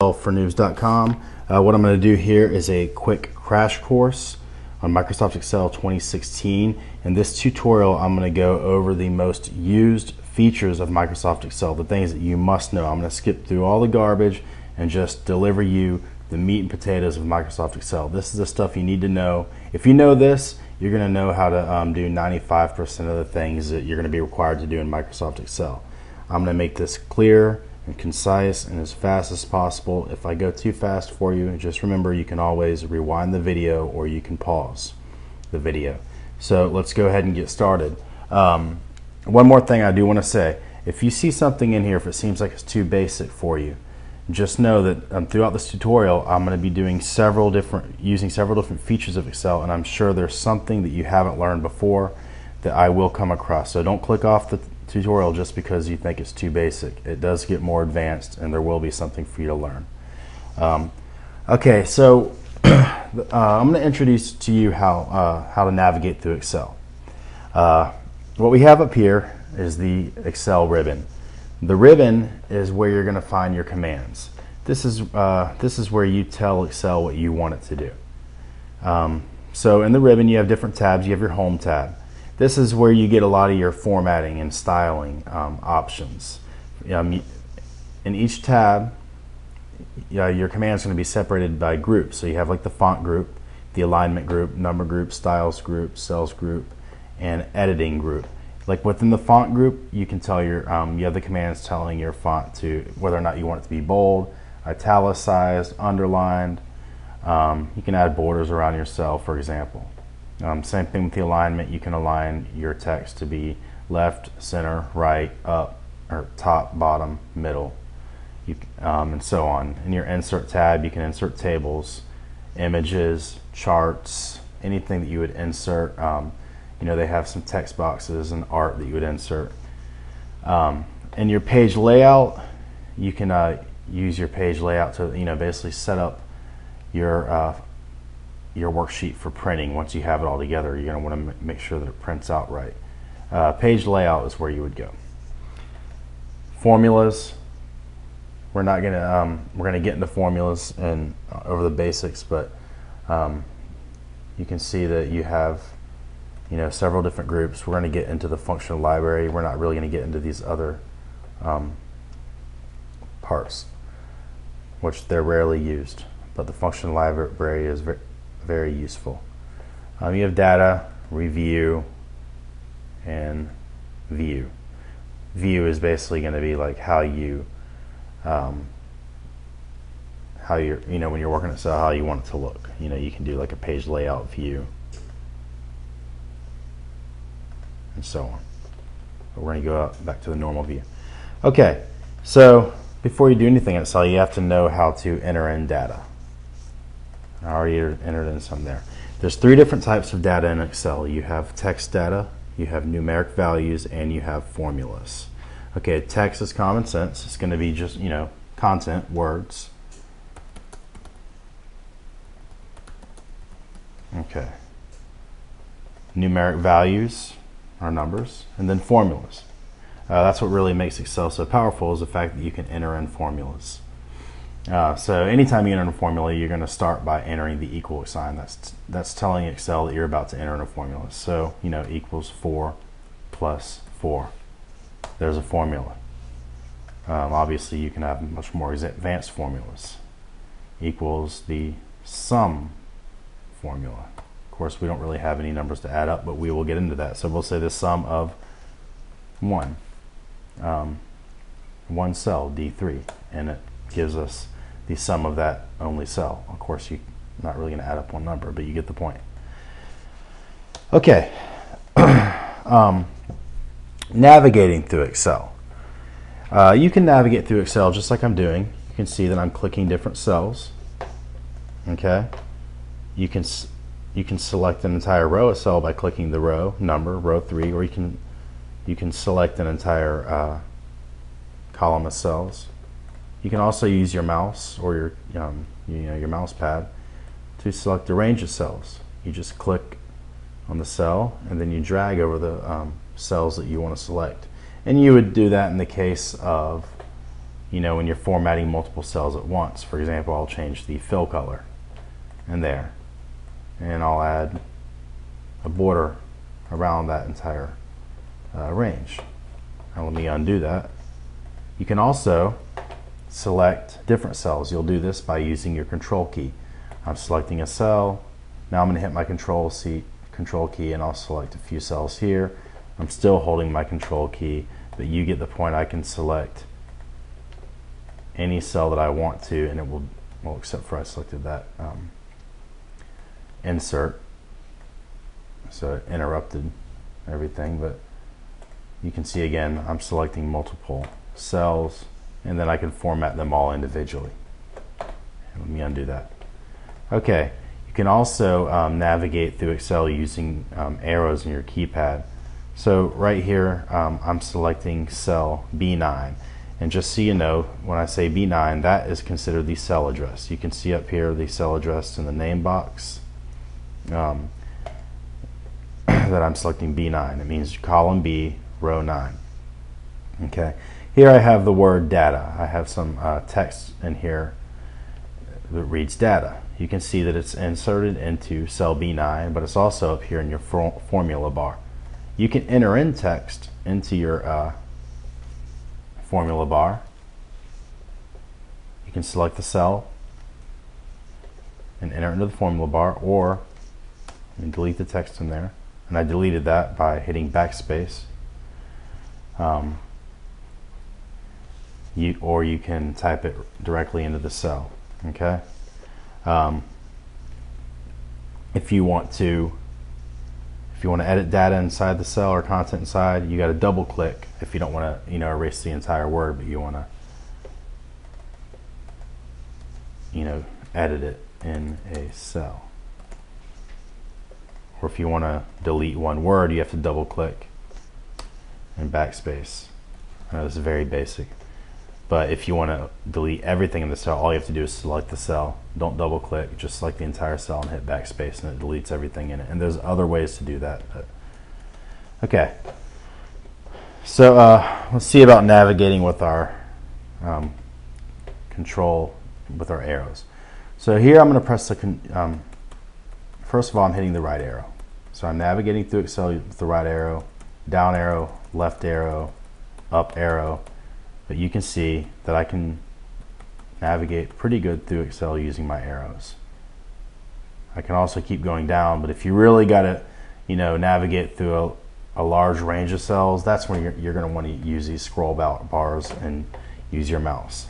fornoobs.com. What I'm going to do here is a quick crash course on Microsoft Excel 2016. In this tutorial, I'm going to go over the most used features of Microsoft Excel, the things that you must know. I'm going to skip through all the garbage and just deliver you the meat and potatoes of Microsoft Excel. This is the stuff you need to know. If you know this, you're going to know how to do 95% of the things that you're going to be required to do in Microsoft Excel. I'm going to make this clear and concise and as fast as possible. If I go too fast for you, just remember you can always rewind the video or you can pause the video. So let's go ahead and get started. One more thing I do want to say, if you see something in here, if it seems like it's too basic for you, just know that throughout this tutorial I'm going to be doing using several different features of Excel, and I'm sure there's something that you haven't learned before that I will come across. So don't click off the tutorial just because you think it's too basic. It does get more advanced and there will be something for you to learn. Okay, so I'm going to introduce to you how to navigate through Excel. What we have up here is the Excel ribbon. The ribbon is where you're going to find your commands. This is where you tell Excel what you want it to do. So in the ribbon you have different tabs. You have your Home tab. This is where you get a lot of your formatting and styling options. In each tab, your command's going to be separated by groups. So you have like the font group, the alignment group, number group, styles group, cells group, and editing group. Like within the font group, you can tell you have the commands telling your font to whether or not you want it to be bold, italicized, underlined. You can add borders around your cell, for example. Same thing with the alignment. You can align your text to be left, center, right, up, or top, bottom, middle, and so on. In your insert tab, you can insert tables, images, charts, anything that you would insert. They have some text boxes and art that you would insert. In your page layout, you can use your page layout to basically set up your worksheet for printing. Once you have it all together, you're going to want to make sure that it prints out right. Page layout is where you would go. Formulas. We're going to get into formulas and over the basics, but you can see that you have several different groups. We're going to get into the functional library. We're not really going to get into these other parts, which they're rarely used, but the functional library is very useful. You have data, review, and view. View is basically going to be like how you're when you're working at Excel, how you want it to look. You can do like a page layout view and so on. But we're going to go back to the normal view. Okay, so before you do anything in Excel, you have to know how to enter in data. I already entered in some there. There's three different types of data in Excel. You have text data, you have numeric values, and you have formulas. Okay, text is common sense. It's going to be just, content, words. Okay. Numeric values are numbers, and then formulas. That's what really makes Excel so powerful, is the fact that you can enter in formulas. So anytime you enter a formula, you're going to start by entering the equal sign. That's telling Excel that you're about to enter in a formula. So equals 4 plus 4. There's a formula. Obviously you can have much more advanced formulas. Equals the sum formula. Of course we don't really have any numbers to add up, but we will get into that. So we'll say the sum of one cell, D3, and it gives us the sum of that only cell. Of course, you're not really going to add up one number, but you get the point. Okay, navigating through Excel. You can navigate through Excel just like I'm doing. You can see that I'm clicking different cells. Okay, you can select an entire row of cell by clicking the row number, row 3, or you can select an entire column of cells. You can also use your mouse or your mouse pad to select a range of cells. You just click on the cell and then you drag over the cells that you want to select. And you would do that in the case of when you're formatting multiple cells at once. For example, I'll change the fill color in there, and I'll add a border around that entire range. Now let me undo that. You can also select different cells. You'll do this by using your control key. I'm selecting a cell. Now I'm going to hit my control key, and I'll select a few cells here. I'm still holding my control key, but you get the point. I can select any cell that I want to, and it will, well, except for I selected that insert, so it interrupted everything. But you can see again, I'm selecting multiple cells, and then I can format them all individually. Let me undo that. Okay, you can also navigate through Excel using arrows in your keypad. So right here, I'm selecting cell B9, and just so you know, when I say B9, that is considered the cell address. You can see up here the cell address in the name box that I'm selecting B9. It means column B, row 9. Okay, here I have the word data. I have some text in here that reads data. You can see that it's inserted into cell B9, but it's also up here in your formula bar. You can enter in text into your formula bar. You can select the cell and enter it into the formula bar, or you can delete the text in there. And I deleted that by hitting backspace. Or you can type it directly into the cell. Okay. If you want to edit data inside the cell or content inside, you got to double click. If you don't want to erase the entire word, but you want to edit it in a cell. Or if you want to delete one word, you have to double click and backspace. I know this is very basic, but if you want to delete everything in the cell, all you have to do is select the cell. Don't double click, just select the entire cell and hit backspace, and it deletes everything in it. And there's other ways to do that. But okay, so let's see about navigating with our control with our arrows. So here I'm going to press the first of all, I'm hitting the right arrow. So I'm navigating through Excel with the right arrow, down arrow, left arrow, up arrow. But you can see that I can navigate pretty good through Excel using my arrows. I can also keep going down, but if you really got to navigate through a large range of cells, that's when you're going to want to use these scroll bars and use your mouse.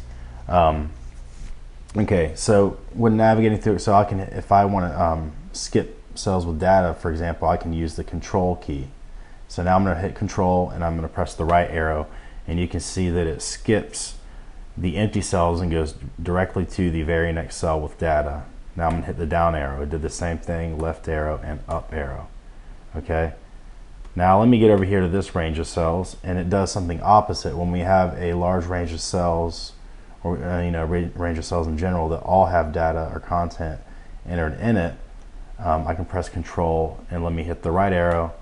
Okay, so when navigating through Excel, I can, if I want to skip cells with data, for example, I can use the control key. So now I'm going to hit control, and I'm going to press the right arrow, and you can see that it skips the empty cells and goes directly to the very next cell with data. Now I'm going to hit the down arrow. It did the same thing, left arrow and up arrow. Okay, now let me get over here to this range of cells, and it does something opposite. When we have a large range of cells, or range of cells in general that all have data or content entered in it, I can press control and let me hit the right arrow,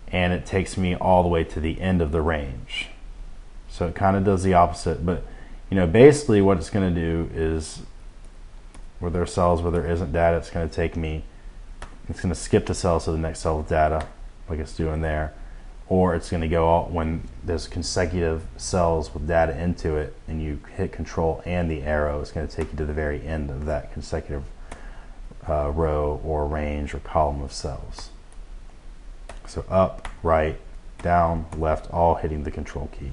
and it takes me all the way to the end of the range. So it kind of does the opposite, but basically what it's going to do is, where there are cells where there isn't data, it's going to skip the cells to the next cell with data, like it's doing there, or it's going to go all, when there's consecutive cells with data into it and you hit control and the arrow, it's going to take you to the very end of that consecutive row or range or column of cells. So up, right, down, left, all hitting the control key.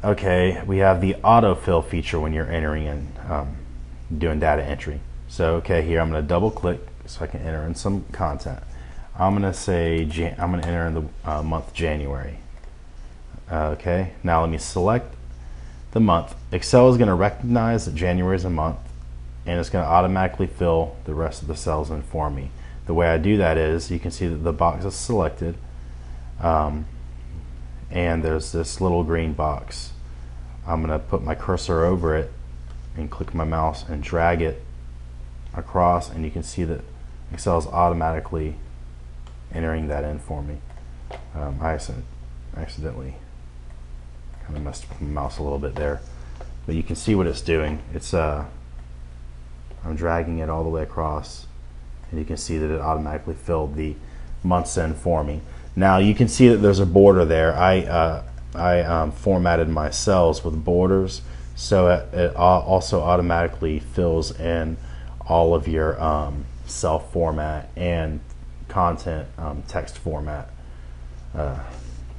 Okay, we have the autofill feature when you're entering in, doing data entry. So okay, here I'm going to double click so I can enter in some content. I'm going to say I'm going to enter in the month January. Okay, now let me select the month. Excel is going to recognize that January is a month, and it's going to automatically fill the rest of the cells in for me. The way I do that is, you can see that the box is selected, and there's this little green box. I'm going to put my cursor over it and click my mouse and drag it across, and you can see that Excel is automatically entering that in for me. I accidentally kind of messed with my mouse a little bit there, but you can see what it's doing. It's I'm dragging it all the way across, and you can see that it automatically filled the months in for me. Now you can see that there's a border there. I formatted my cells with borders, so it also automatically fills in all of your cell format and content text format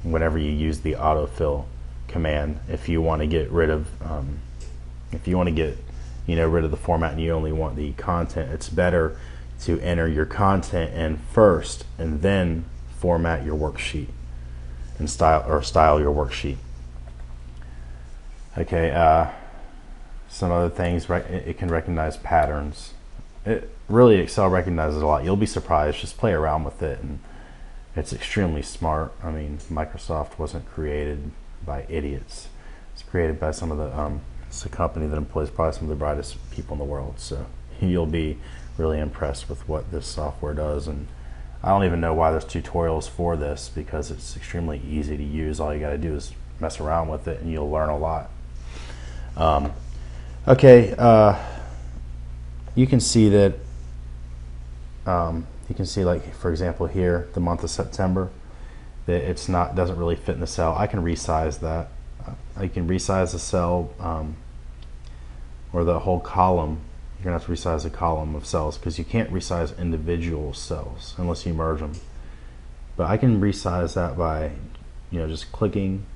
whenever you use the autofill command. If you want to get rid of rid of the format and you only want the content, it's better to enter your content in first and then format your worksheet and style your worksheet. Okay, some other things, right? It can recognize patterns. Really, Excel recognizes a lot. You'll be surprised. Just play around with it, and it's extremely smart. I mean, Microsoft wasn't created by idiots. It's created by some of the it's a company that employs probably some of the brightest people in the world. So you'll be really impressed with what this software does. And I don't even know why there's tutorials for this, because it's extremely easy to use. All you got to do is mess around with it, and you'll learn a lot. You can see that. You can see, like, for example, here, the month of September, that doesn't really fit in the cell. I can resize that. I can resize the cell or the whole column. You're gonna have to resize a column of cells, because you can't resize individual cells unless you merge them. But I can resize that by, just clicking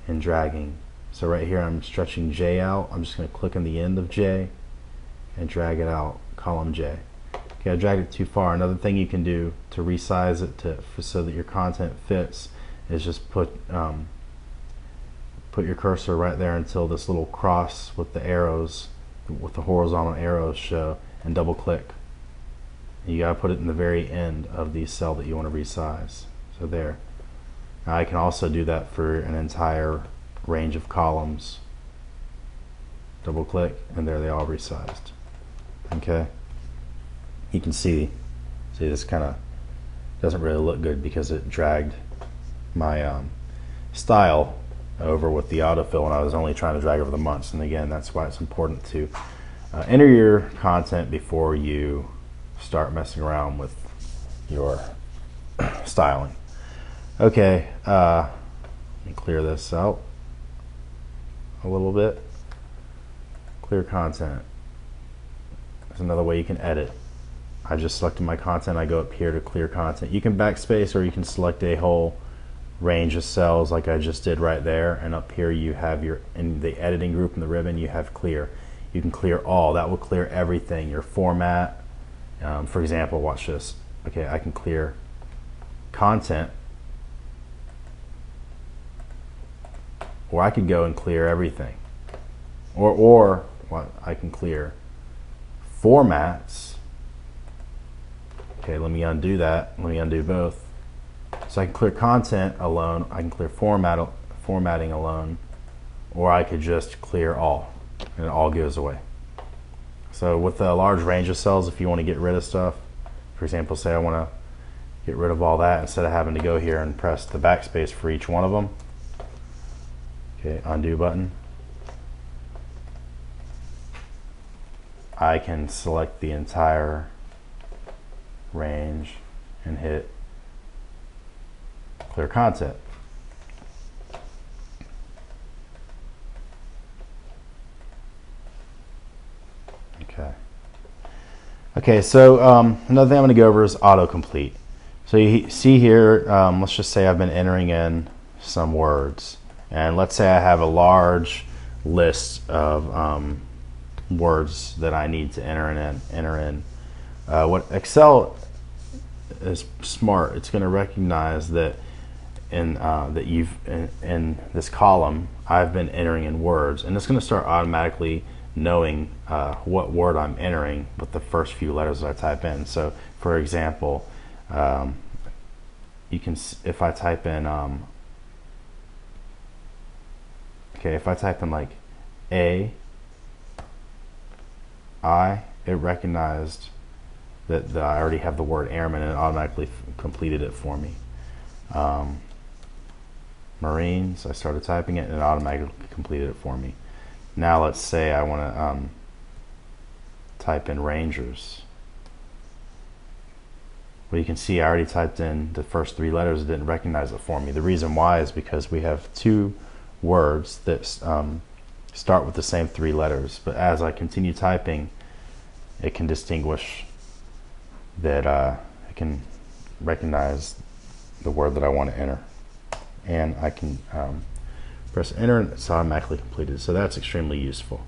and dragging. So right here, I'm stretching J out. I'm just gonna click on the end of J and drag it out, column J. Okay, I dragged it too far. Another thing you can do to resize it so that your content fits is just put your cursor right there until this little cross with the arrows, with the horizontal arrows show, and double click. You gotta put it in the very end of the cell that you want to resize. So there. Now I can also do that for an entire range of columns. Double click, and there they all resized. Okay. You can see this kind of doesn't really look good because it dragged my style over with the autofill, and I was only trying to drag over the months. And again, that's why it's important to enter your content before you start messing around with your styling. Okay, let me clear this out a little bit. Clear content. There's another way you can edit. I just selected my content. I go up here to clear content. You can backspace, or you can select a whole range of cells like I just did right there, and up here you have in the editing group in the ribbon, you have clear. You can clear all. That will clear everything, your format. For example, watch this. Okay, I can clear content, or I could go and clear everything, or I can clear formats. Okay, let me undo that. Let me undo both. So I can clear content alone, I can clear formatting alone, or I could just clear all, and it all goes away. So with a large range of cells, if you want to get rid of stuff, for example, say I want to get rid of all that, instead of having to go here and press the backspace for each one of them. Okay, undo button. I can select the entire range and hit clear content. Okay, so another thing I'm going to go over is autocomplete. So you see here, let's just say I've been entering in some words, and let's say I have a large list of words that I need to enter in. What Excel is smart, it's going to recognize that in this column I've been entering in words, and it's going to start automatically knowing what word I'm entering with the first few letters that I type in. So for example, you can, if I type in if I type in like I, it recognized that I already have the word airman, and it automatically completed it for me. Marines. I started typing it and it automatically completed it for me. Now let's say I want to type in Rangers. Well, you can see I already typed in the first 3 letters. It didn't recognize it for me. The reason why is because we have 2 words that start with the same 3 letters, but as I continue typing, it can distinguish that it can recognize the word that I want to enter, and I can press enter and it's automatically completed. So that's extremely useful.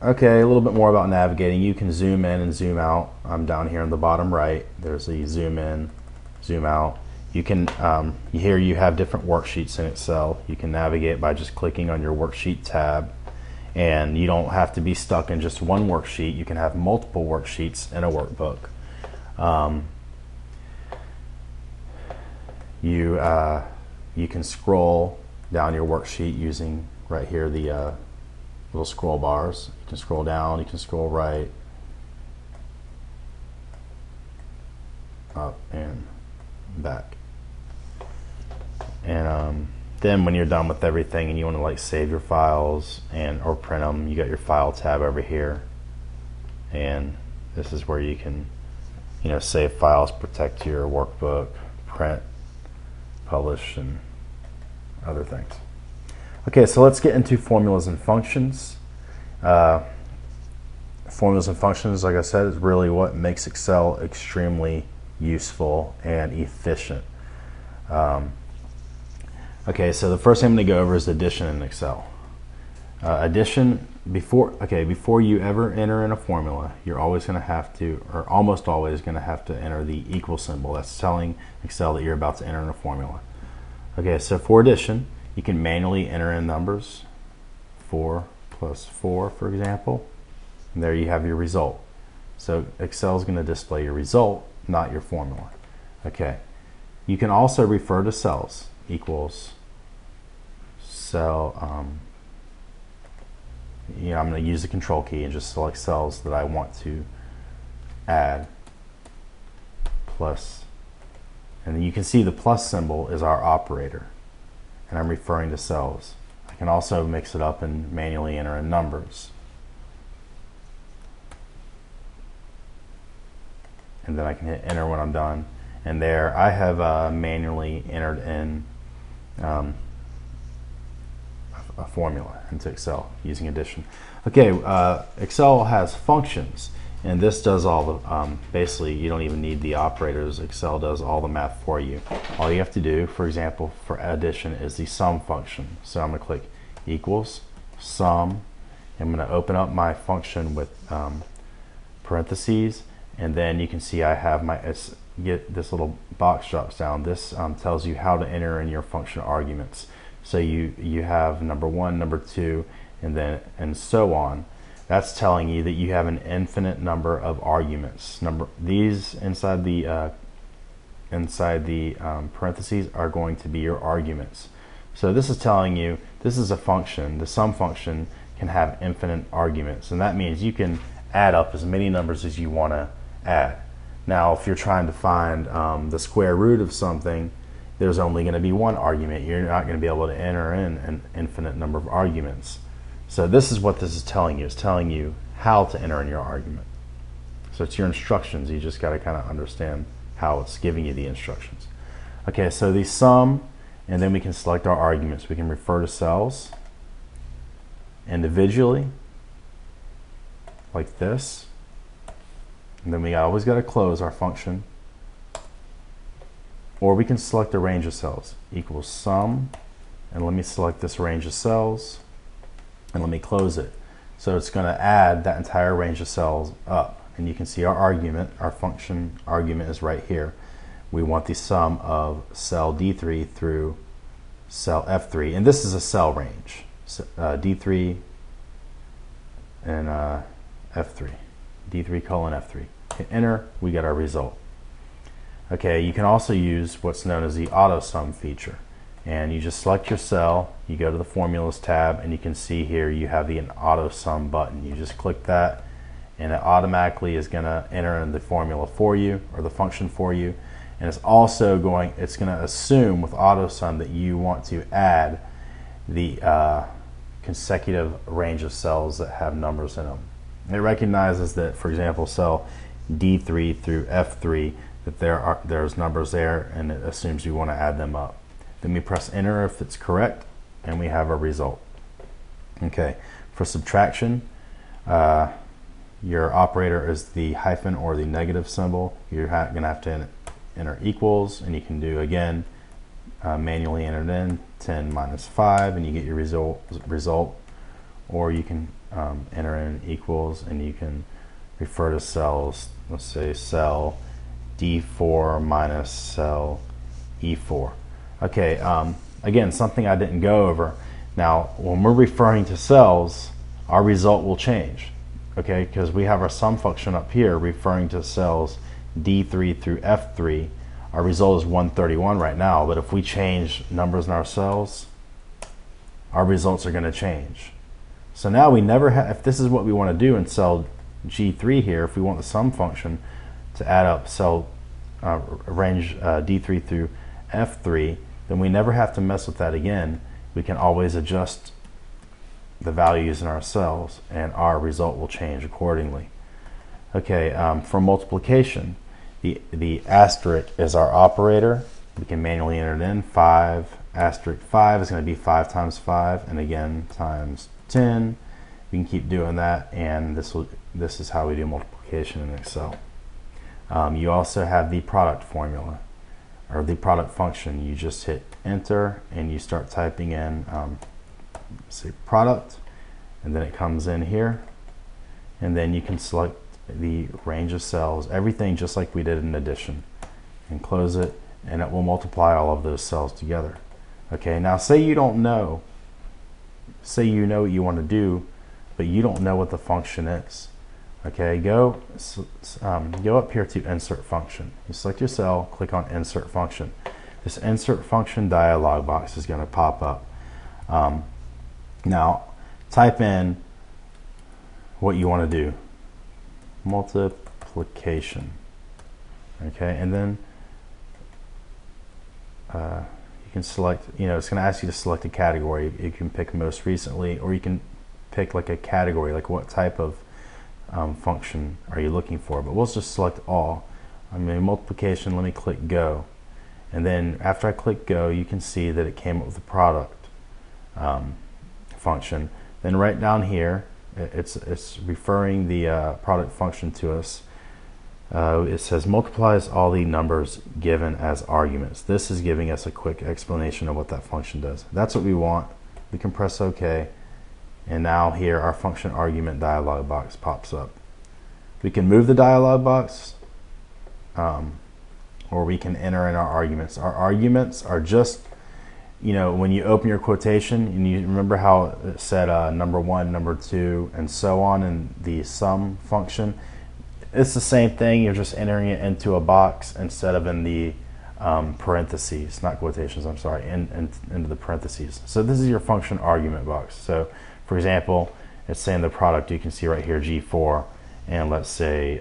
Okay, a little bit more about navigating. You can zoom in and zoom out. I'm down here in the bottom right. There's the zoom in, zoom out. You can here you have different worksheets in Excel. You can navigate by just clicking on your worksheet tab, and you don't have to be stuck in just one worksheet. You can have multiple worksheets in a workbook. You can scroll down your worksheet using right here the little scroll bars. You can scroll down, you can scroll right, up and back. And then when you're done with everything and you want to like save your files and or print them, you got your file tab over here, and this is where you can save files, protect your workbook, print, publish, and other things. Okay, so let's get into formulas and functions. Formulas and functions, like I said, is really what makes Excel extremely useful and efficient. Okay, so the first thing I'm going to go over is addition in Excel. Addition, before you ever enter in a formula, you're always going to have to, or almost always going to have to enter the equal symbol. That's telling Excel that you're about to enter in a formula. Okay, so for addition, you can manually enter in numbers, 4 plus 4, for example, and there you have your result. So Excel is going to display your result, not your formula. Okay, you can also refer to cells, equals cell, I'm going to use the control key and just select cells that I want to add, plus, and then you can see the plus symbol is our operator, and I'm referring to cells. I can also mix it up and manually enter in numbers, and then I can hit enter when I'm done, and there I have manually entered in a formula into Excel using addition. Okay, Excel has functions, and this does all the basically you don't even need the operators. Excel does all the math for you. All you have to do, for example, for addition is the sum function. So I'm going to click equals sum. I'm going to open up my function with parentheses, and then you can see I have my get this little box drops down. This tells you how to enter in your function arguments. So you have number 1, number 2, and so on. That's telling you that you have an infinite number of arguments. These inside the parentheses are going to be your arguments. So this is telling you this is a function. The sum function can have infinite arguments, and that means you can add up as many numbers as you want to add. Now, if you're trying to find the square root of something, there's only going to be one argument. You're not going to be able to enter in an infinite number of arguments. So this is what this is telling you. It's telling you how to enter in your argument. So it's your instructions. You just got to kind of understand how it's giving you the instructions. Okay, so the sum, and then we can select our arguments. We can refer to cells individually, like this. And then we always got to close our function. Or we can select a range of cells, equals sum, and let me select this range of cells, and let me close it. So it's going to add that entire range of cells up. And you can see our argument, our function argument is right here. We want the sum of cell D3 through cell F3, and this is a cell range, so, D3 and F3, D3 colon F3. Hit enter, we get our result. Okay, you can also use what's known as the auto sum feature, and you just select your cell, you go to the formulas tab, and you can see here you have the auto sum button. You just click that, and it automatically is going to enter in the formula for you, or the function for you, And it's also going to assume with AutoSum that you want to add the consecutive range of cells that have numbers in them. It recognizes that, for example, cell D3 through F3, that there's numbers there, and it assumes you want to add them up. Then we press enter if it's correct, and we have a result. Okay, for subtraction, your operator is the hyphen or the negative symbol. You're going to have to enter equals, and you can do, again, manually enter it in, 10 minus 5, and you get your result. Or you can enter in equals, and you can refer to cells, let's say cell D4 minus cell E4. Okay, again, something I didn't go over. Now, when we're referring to cells, our result will change, okay, because we have our sum function up here referring to cells D3 through F3. Our result is 131 right now, but if we change numbers in our cells, our results are going to change. So now we never have, if this is what we want to do in cell G3 here, if we want the sum function to add up cell range D3 through F3, then we never have to mess with that again. We can always adjust the values in our cells, and our result will change accordingly. Okay, for multiplication, the asterisk is our operator. We can manually enter it in. 5 asterisk 5 is going to be 5 times 5, and again times 10. We can keep doing that, and this is how we do multiplication in Excel. You also have the product formula, or the product function. You just hit enter, and you start typing in, say, product, and then it comes in here, and then you can select the range of cells, everything just like we did in addition, and close it, and it will multiply all of those cells together. Okay, now say you don't know, say you know what you want to do, but you don't know what the function is. Okay, go up here to insert function. You select your cell, click on insert function. This insert function dialog box is going to pop up. Now type in what you want to do. Multiplication. Okay, and then you can select, it's going to ask you to select a category. You can pick most recently, or you can pick like a category, like what type of function are you looking for, but we'll just select all. Multiplication, let me click go, and then after I click go, you can see that it came up with the product function. Then right down here, it's referring the product function to us. It says multiplies all the numbers given as arguments. This is giving us a quick explanation of what that function does. That's what we want. We can press OK, and now here our function argument dialog box pops up. We can move the dialog box, or we can enter in our arguments. Our arguments are just, when you open your quotation, and you remember how it said number 1, number 2, and so on in the sum function. It's the same thing. You're just entering it into a box instead of in the parentheses, not quotations, I'm sorry, into the parentheses. So this is your function argument box. So for example, it's saying the product, you can see right here G4, and let's say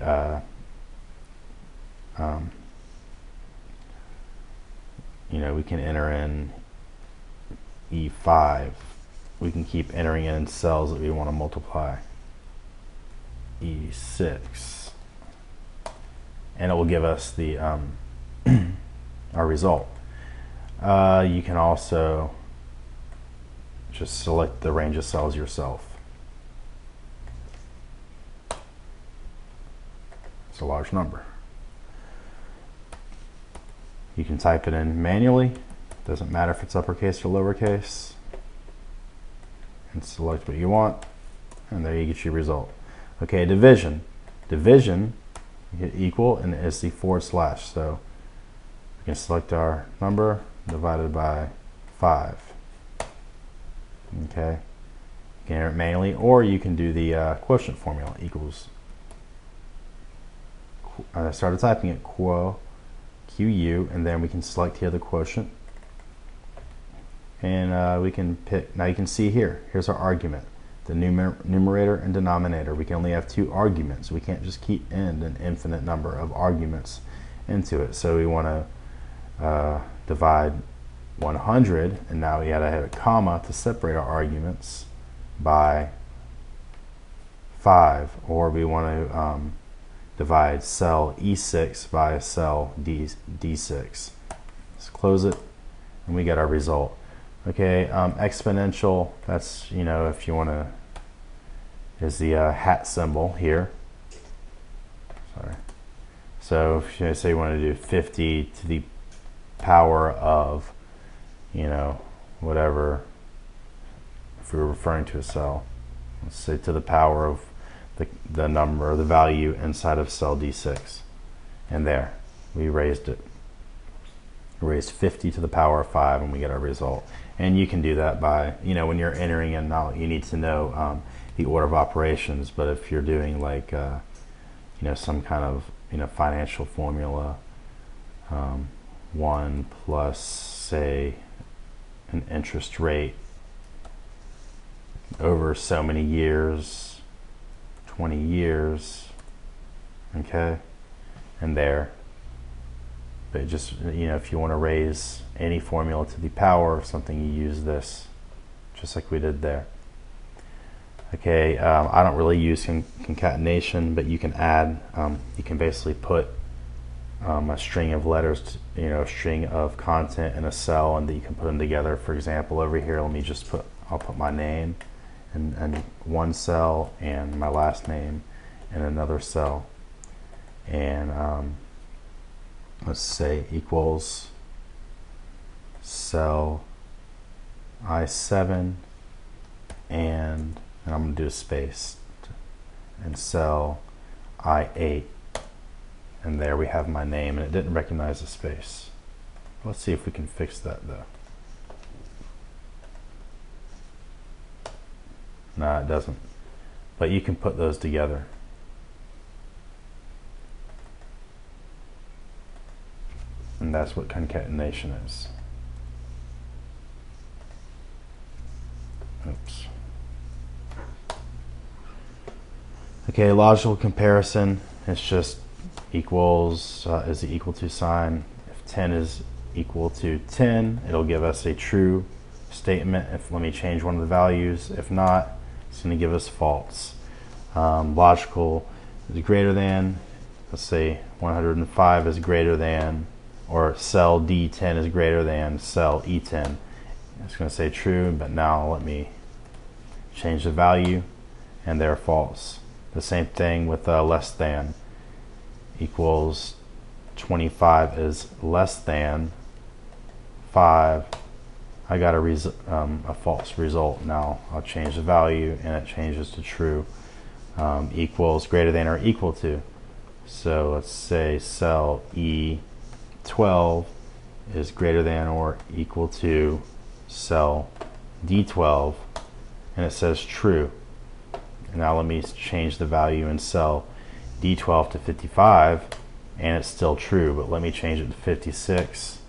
we can enter in E5. We can keep entering in cells that we want to multiply. E6, and it will give us the our result. You can also just select the range of cells yourself. It's a large number. You can type it in manually. Doesn't matter if it's uppercase or lowercase. And select what you want, and there you get your result. Okay, division. Division, you hit equal, and it's the /. So we can select our number divided by 5. Okay, you can enter it manually, or you can do the quotient formula, equals. I started typing it QU, and then we can select here the quotient, and we can pick. Now you can see here's our argument, the numerator and denominator. We can only have 2 arguments. We can't just keep in an infinite number of arguments into it. So we want to divide 100, and now we gotta have a comma to separate our arguments by 5, or we want to divide cell E6 by cell D6. Let's close it, and we get our result. Okay, exponential, that's, you know, if you want to, is the hat symbol here. Sorry. So if you say you want to do 50 to the power of, you know, whatever, if we were referring to a cell, let's say to the power of the number or the value inside of cell D6. And there, we raised it. We raised 50 to the power of 5, and we get our result. And you can do that by, you know, when you're entering in, now you need to know the order of operations, but if you're doing like, you know, some kind of, you know, financial formula, 1 plus, say, an interest rate over so many years, 20 years, okay, and there. But just, you know, if you want to raise any formula to the power of something, you use this, just like we did there. Okay, I don't really use concatenation, but you can add, you can basically put a string of letters, to, you know, a string of content in a cell, and that you can put them together. For example, over here, let me just put, I'll put my name in one cell and my last name in another cell, and let's say equals cell I7 and I'm going to do a space, and cell I8, and there we have my name, and it didn't recognize the space. Let's see if we can fix that though. No, it doesn't, but you can put those together. And that's what concatenation is. Oops. Okay, logical comparison, it's just equals, is the equal to sign. If 10 is equal to 10, it'll give us a true statement. If, let me change one of the values. If not, it's going to give us false. Logical is greater than, let's say 105 is greater than, or cell D10 is greater than cell E10. It's going to say true, but now let me change the value, and they're false. The same thing with less than, equals 25 is less than 5. I got a false result. Now I'll change the value, and it changes to true. Equals greater than or equal to. So let's say cell E12 is greater than or equal to cell D12, and it says true. Now let me change the value in cell D12 to 55, and it's still true, but let me change it to 56,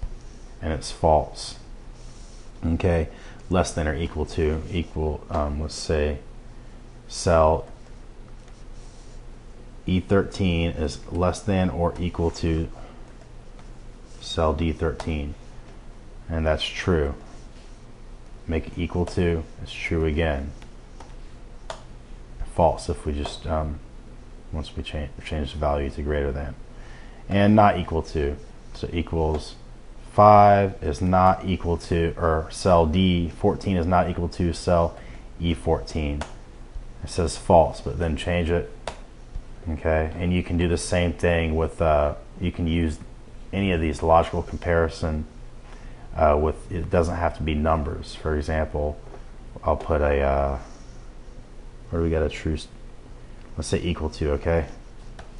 and it's false. Okay, less than or equal to, let's say cell E13 is less than or equal to cell D13, and that's true. Make it equal to, it's true again. False if we just once we change the value to greater than. And not equal to, so equals 5 is not equal to, or cell D14 is not equal to cell E14. It says false, but then change it. Okay, and you can do the same thing with you can use any of these logical comparison with, it doesn't have to be numbers. For example, I'll put a where do we got a true, let's say equal to, okay,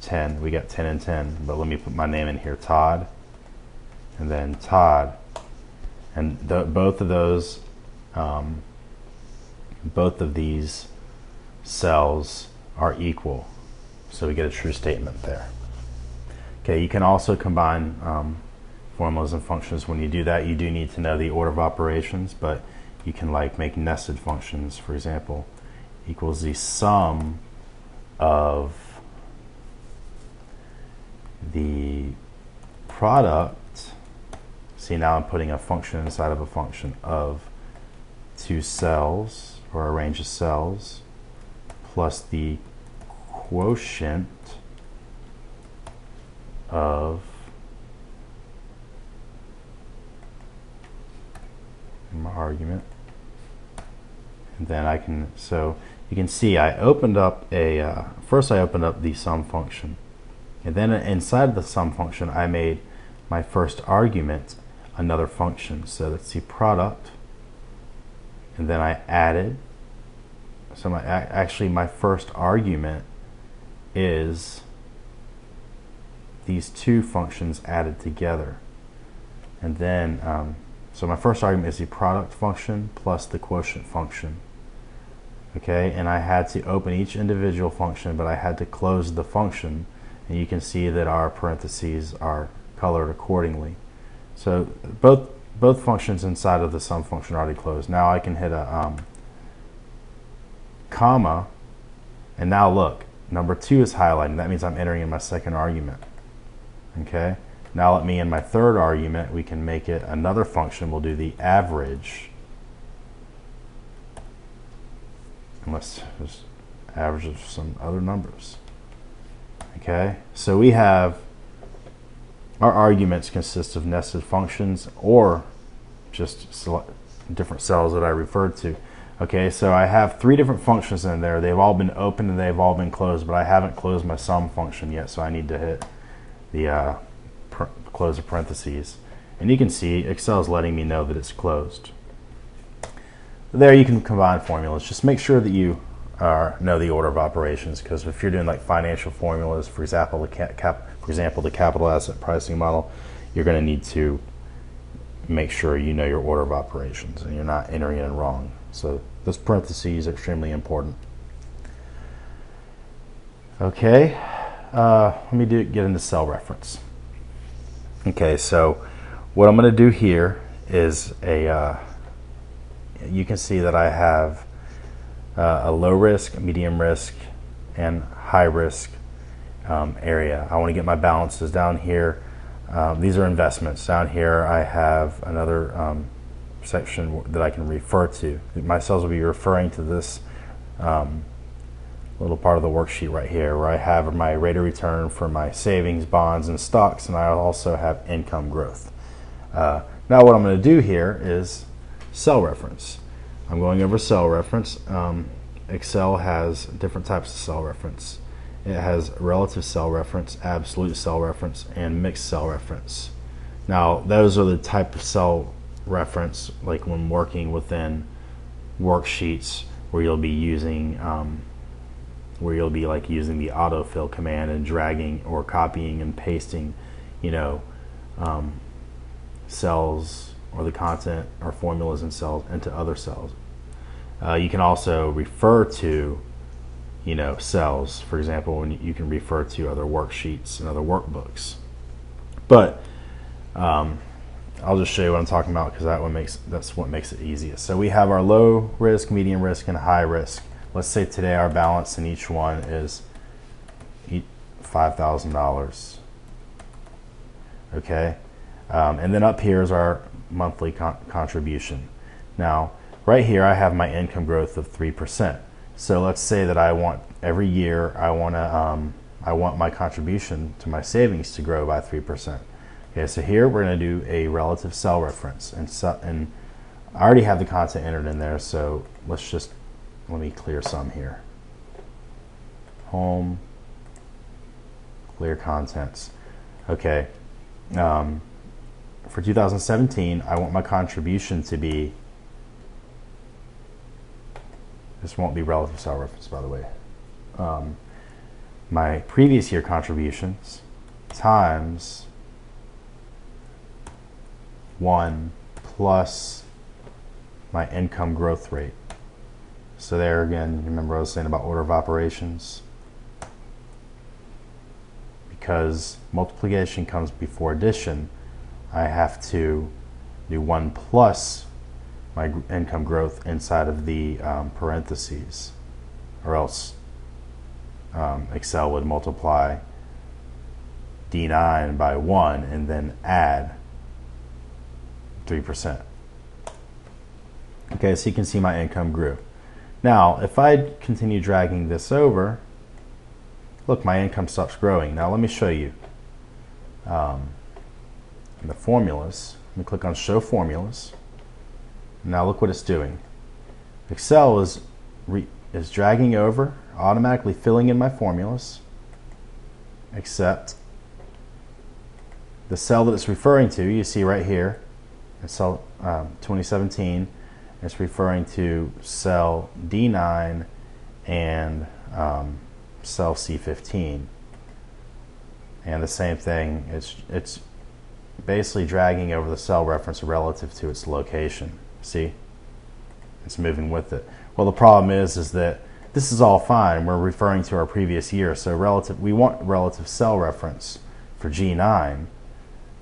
10, we got 10 and 10, but let me put my name in here, Todd, and then Todd, and both of those, both of these cells are equal, so we get a true statement there. Okay, you can also combine formulas and functions. When you do that, you do need to know the order of operations, but you can like make nested functions. For example, equals the sum of the product, see now I'm putting a function inside of a function of two cells, or a range of cells, plus the quotient of my argument. And then I can, so you can see I opened up a, first I opened up the sum function. And then inside of the sum function, I made my first argument another function. So let's see, product. And then I added, so actually my first argument is these two functions added together. And then, so my first argument is the product function plus the quotient function. Okay, and I had to open each individual function, but I had to close the function, and you can see that our parentheses are colored accordingly. So both functions inside of the sum function are already closed. Now I can hit a comma, and now look, number 2 is highlighted. That means I'm entering in my second argument. Okay, now let me in my third argument, we can make it another function. We'll do the average. Let's just average of some other numbers. Okay, so we have our arguments consist of nested functions or just different cells that I referred to. Okay, so I have 3 different functions in there. They've all been opened and they've all been closed, but I haven't closed my sum function yet, so I need to hit the close the parentheses. And you can see Excel is letting me know that it's closed. There you can combine formulas. Just make sure that you know the order of operations, because if you're doing like financial formulas, for example, the capital asset pricing model, you're going to need to make sure you know your order of operations and you're not entering it wrong. So those parentheses are extremely important. Okay, let me get into cell reference. Okay, so what I'm going to do here is you can see that I have a low risk, medium risk, and high risk area. I want to get my balances down here. These are investments. Down here I have another section that I can refer to. My cells will be referring to this little part of the worksheet right here, where I have my rate of return for my savings, bonds, and stocks, and I also have income growth. Now what I'm going to do here is cell reference. I'm going over cell reference. Excel has different types of cell reference. It has relative cell reference, absolute cell reference, and mixed cell reference. Now those are the type of cell reference like when working within worksheets where you'll be using using the autofill command and dragging or copying and pasting, cells or the content or formulas in cells into other cells. You can also refer to cells, for example, when you can refer to other worksheets and other workbooks. But I'll just show you what I'm talking about, because that's what makes it easiest. So we have our low risk, medium risk, and high risk. Let's say today our balance in each one is $5,000. Okay, and then up here is our monthly contribution. Now right here I have my income growth of 3%. So let's say that I want every year I want my contribution to my savings to grow by 3%. Okay, so here we're going to do a relative cell reference, and I already have the content entered in there, so let me clear some here. Home, clear contents. Okay, for 2017 I want my contribution to be, this won't be relative cell reference, by the way, my previous year contributions times 1 plus my income growth rate. So there again, remember I was saying about order of operations? Because multiplication comes before addition, I have to do 1 plus my income growth inside of the parentheses, or else Excel would multiply D9 by 1 and then add 3%. Okay, so you can see my income grew. Now, if I continue dragging this over, look, my income stops growing. Now, let me show you the formulas. Let me click on Show Formulas. Now, look what it's doing. Excel is dragging over, automatically filling in my formulas, except the cell that it's referring to, you see right here, in cell 2017, it's referring to cell D9 and cell C15. And the same thing, it's basically dragging over the cell reference relative to its location. See? It's moving with it. Well, the problem is that this is all fine. We're referring to our previous year, so we want relative cell reference for G9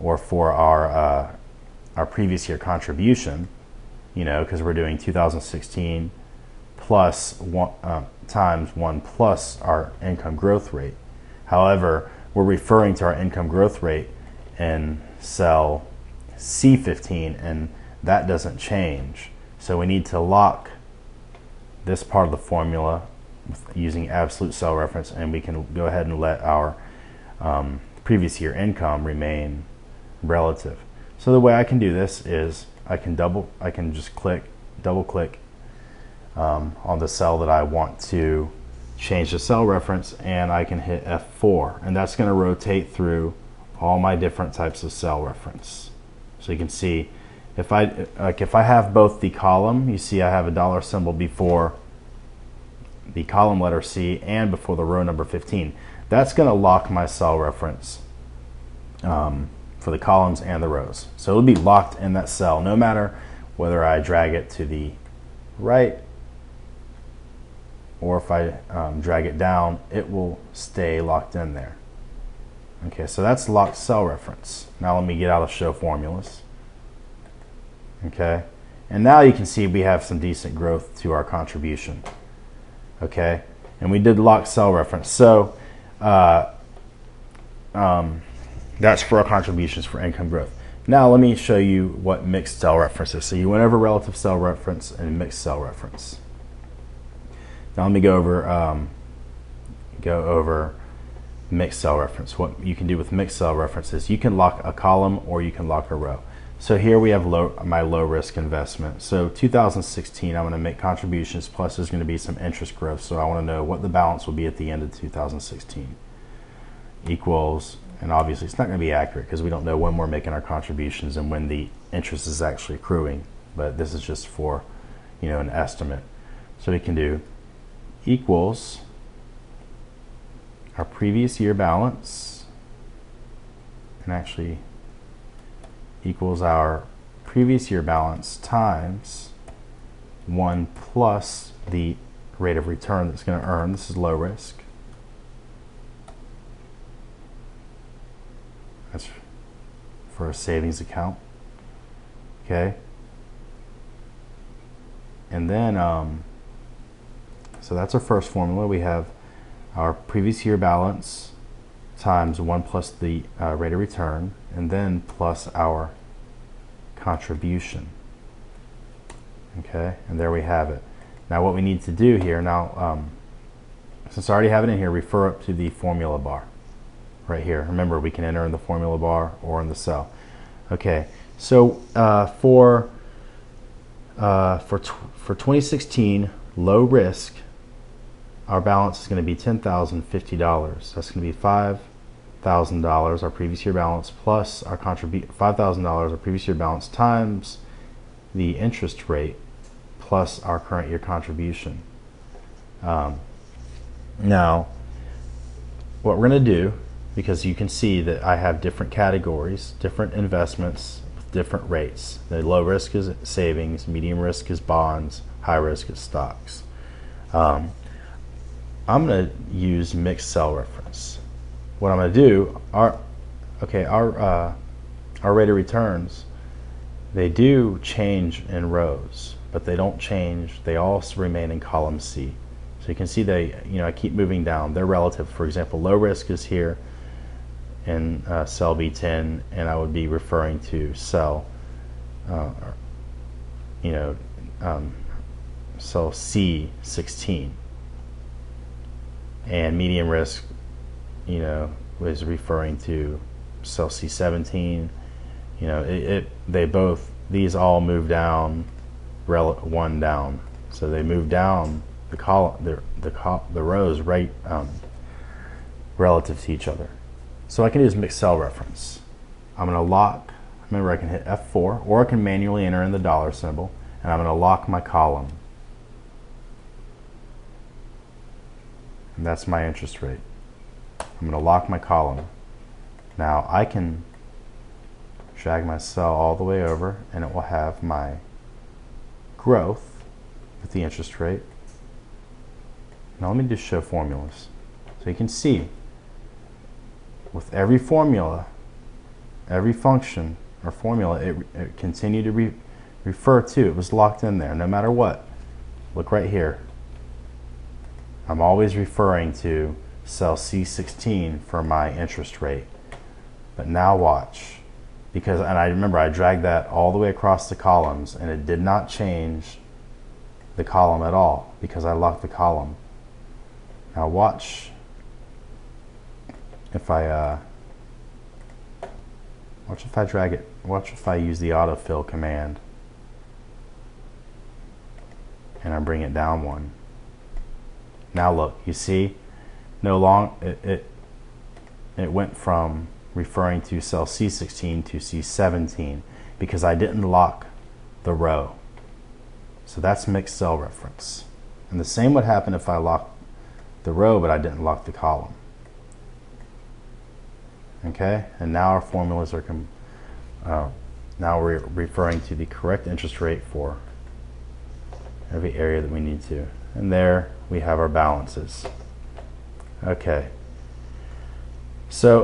or for our previous year contribution, you know, because we're doing 2016 plus 1 times 1 plus our income growth rate. However, we're referring to our income growth rate in cell C15, and that doesn't change. So we need to lock this part of the formula using absolute cell reference, and we can go ahead and let our previous year income remain relative. So the way I can do this is I can just double click on the cell that I want to change the cell reference, and I can hit F4, and that's going to rotate through all my different types of cell reference. So you can see if I have both the column, you see I have a dollar symbol before the column letter C and before the row number 15. That's going to lock my cell reference for the columns and the rows. So it'll be locked in that cell no matter whether I drag it to the right or if I drag it down, it will stay locked in there. Okay, so that's locked cell reference. Now let me get out of Show Formulas. Okay, and now you can see we have some decent growth to our contribution. Okay, and we did lock cell reference. So that's for our contributions for income growth. Now let me show you what mixed cell reference is. So you went over relative cell reference and mixed cell reference. Now let me go over mixed cell reference. What you can do with mixed cell reference is you can lock a column or you can lock a row. So here we have my low risk investment. So 2016, I'm going to make contributions, plus there's going to be some interest growth. So I want to know what the balance will be at the end of 2016. Equals, and obviously it's not going to be accurate because we don't know when we're making our contributions and when the interest is actually accruing. But this is just for, you know, an estimate. So we can do equals our previous year balance, and actually equals our previous year balance times 1 plus the rate of return that's going to earn. This is low risk. That's for a savings account. Okay. And then, so that's our first formula. We have our previous year balance times 1 plus the rate of return, and then plus our contribution. Okay, and there we have it. Now what we need to do here, now since I already have it in here, refer up to the formula bar right here. Remember, we can enter in the formula bar or in the cell. Okay, so for 2016 low risk, our balance is going to be $10,050. That's going to be $5,000, our previous year balance, plus our $5,000, our previous year balance, times the interest rate, plus our current year contribution. Now, what we're going to do, because you can see that I have different categories, different investments with different rates. The low risk is savings, medium risk is bonds, high risk is stocks. I'm going to use mixed cell reference. What I'm going to do, our rate of returns, they do change in rows, but they don't change. They all remain in column C. So you can see I keep moving down. They're relative. For example, low risk is here. in cell B10, and I would be referring to cell, you know, cell C16. And medium risk, you know, was referring to cell C17. You know, these all move down, one down. So they move down the column, the rows right relative to each other. So I can use mixed cell reference. I'm going to lock. Remember, I can hit F4, or I can manually enter in the dollar symbol, and I'm going to lock my column. And that's my interest rate. I'm going to lock my column. Now I can drag my cell all the way over, and it will have my growth with the interest rate. Now let me just show formulas. So you can see with every formula, every function or formula, it continued to refer to, it was locked in there no matter what. Look right here. I'm always referring to cell C16 for my interest rate. But now watch, because, and I remember I dragged that all the way across the columns, and it did not change the column at all because I locked the column. Now watch if I drag it. Watch if I use the autofill command and I bring it down one. Now look, you see, it went from referring to cell C16 to C17 because I didn't lock the row. So that's mixed cell reference. And the same would happen if I locked the row but I didn't lock the column. Okay, and now our formulas are now we're referring to the correct interest rate for every area that we need to. And there we have our balances. Okay, so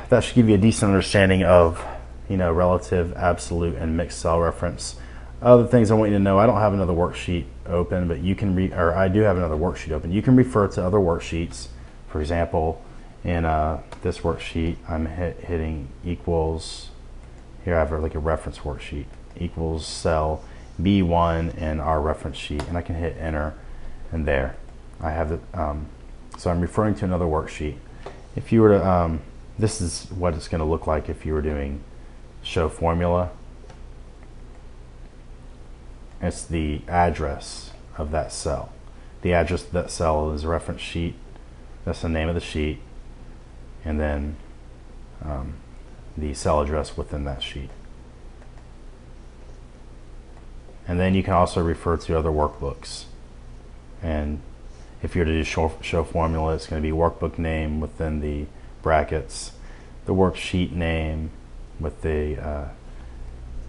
that should give you a decent understanding of, you know, relative, absolute, and mixed cell reference. Other things I want you to know, I don't have another worksheet open, but you can I do have another worksheet open. You can refer to other worksheets. For example, in this worksheet, I'm hitting equals. Here I have like a reference worksheet, equals cell B1 in our reference sheet, and I can hit enter, and there I have it. So I'm referring to another worksheet. If you were to, this is what it's going to look like if you were doing show formula. It's the address of that cell. The address of that cell is a reference sheet. That's the name of the sheet, and then the cell address within that sheet. And then you can also refer to other workbooks. And if you're to do show formula, it's going to be workbook name within the brackets, the worksheet name with the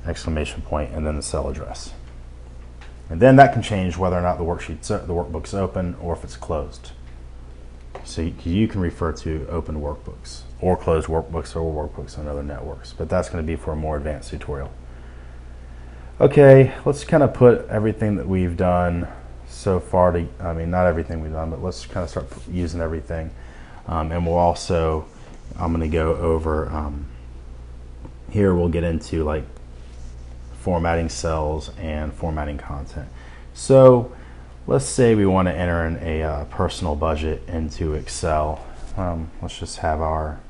exclamation point, and then the cell address. And then that can change whether or not the workbook's open or if it's closed. So you can refer to open workbooks or closed workbooks or workbooks on other networks, but that's going to be for a more advanced tutorial. Okay, let's kind of put everything that we've done so far to, I mean, not everything we've done, but let's kind of start using everything. And we'll also, I'm going to go over, here we'll get into like formatting cells and formatting content. So let's say we want to enter in a personal budget into Excel. Let's just have our,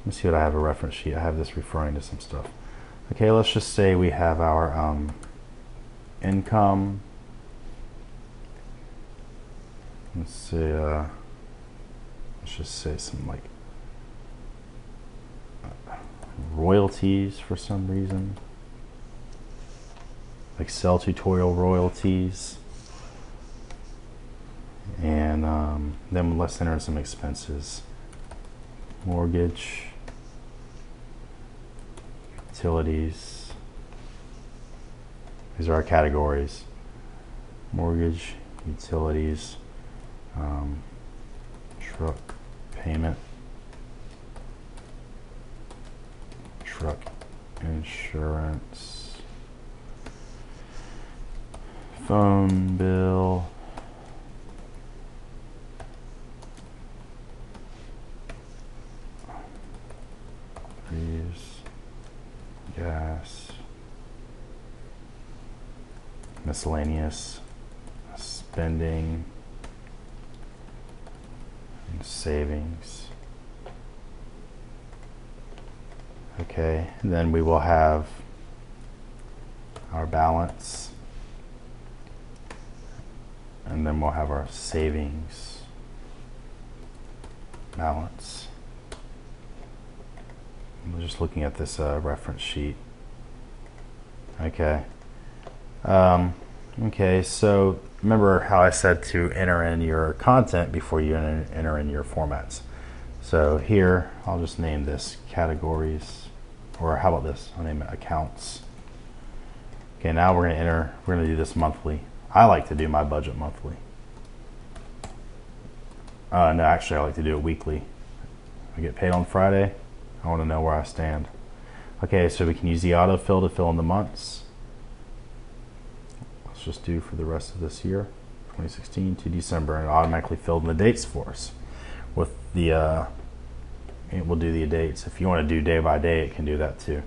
let's see what I have a reference sheet. I have this referring to some stuff. Okay, let's just say we have our income. Let's see, let's just say some like royalties for some reason. Excel tutorial royalties. And then let's enter some expenses. Mortgage, utilities. These are our categories. Mortgage, utilities, truck payment, truck insurance, phone bill, miscellaneous spending and savings. Okay, and then we will have our balance, and then we'll have our savings balance. I'm just looking at this reference sheet. Okay. Okay, so remember how I said to enter in your content before you enter in your formats. So here, I'll just name this categories, or how about this? I'll name it accounts. Okay, now we're going to do this monthly. I like to do my budget monthly. No, actually I like to do it weekly. I get paid on Friday. I want to know where I stand. Okay, so we can use the autofill to fill in the months. Let's just do for the rest of this year, 2016 to December, and it automatically filled in the dates for us. With the, it will do the dates. If you want to do day by day, it can do that too.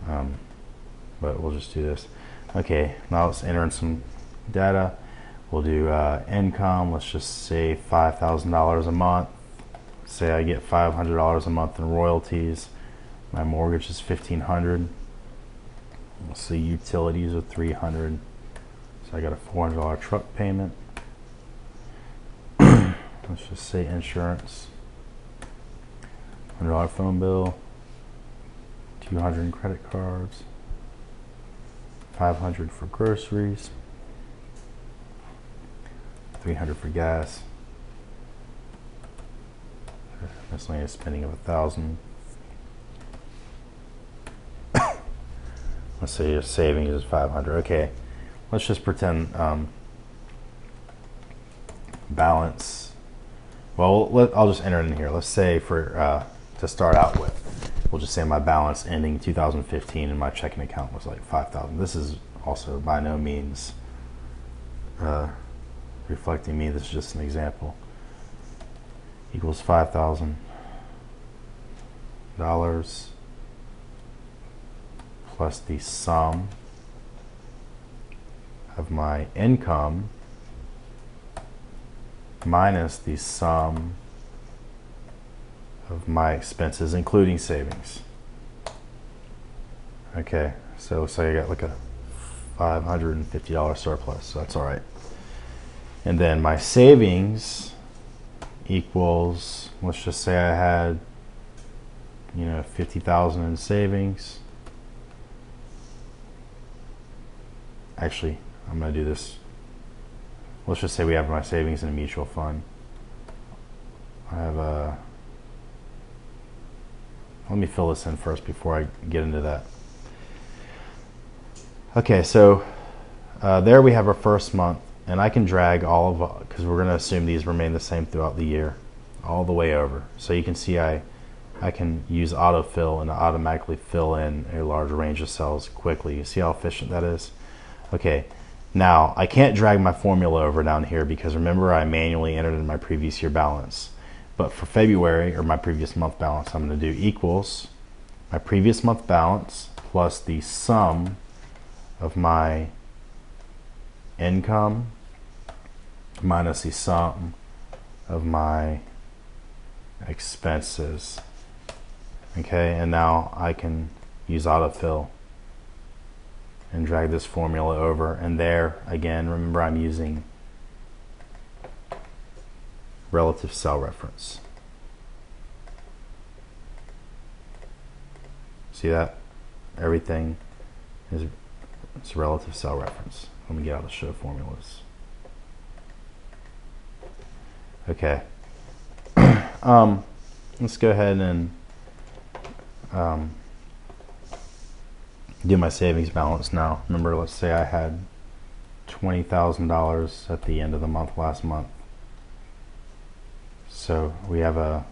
But we'll just do this. Okay, now let's enter in some data. We'll do income. Let's just say $5,000 a month. Say I get $500 a month in royalties. My mortgage is $1,500. We'll see utilities are $300. So I got a $400 truck payment. Let's just say insurance. $100 phone bill. $200 in credit cards. $500 for groceries. $300 for gas. Miscellaneous spending of $1,000. Let's say your savings is $500. Okay, let's just pretend balance. Well, I'll just enter it in here. Let's say for to start out with, we'll just say my balance ending 2015 and my checking account was like $5,000. This is also by no means reflecting me. This is just an example. Equals $5,000 plus the sum of my income minus the sum of my expenses, including savings. Okay, so it looks like I got like a $550 surplus, so that's all right. And then my savings equals, let's just say I had, you know, 50,000 in savings. Actually, I'm going to do this. Let's just say we have my savings in a mutual fund. I have a, let me fill this in first before I get into that. Okay, so there we have our first month. And I can drag all of, because we're going to assume these remain the same throughout the year, all the way over. So you can see I can use autofill and automatically fill in a large range of cells quickly. You see how efficient that is? Okay, now I can't drag my formula over down here because remember I manually entered in my previous year balance. But for February, or my previous month balance, I'm going to do equals my previous month balance plus the sum of my income minus the sum of my expenses. Okay, and now I can use autofill and drag this formula over, and there again, remember I'm using relative cell reference. See that? Everything is it's relative cell reference. Let me get out of show formulas. Okay. Let's go ahead and do my savings balance now. Remember, let's say I had $20,000 at the end of the month last month. So we have a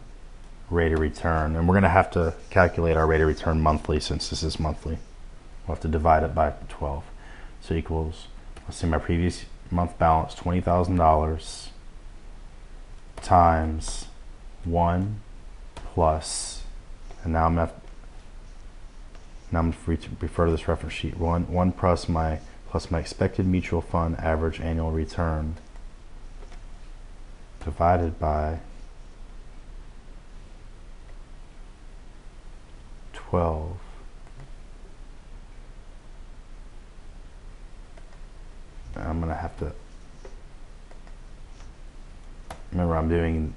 rate of return, and we're going to have to calculate our rate of return monthly since this is monthly. We'll have to divide it by 12. So equals, let's see, my previous month balance, $20,000 times 1 plus, and now I'm going to refer to this reference sheet, 1 plus my plus my expected mutual fund average annual return divided by 12. I'm going to have to remember I'm doing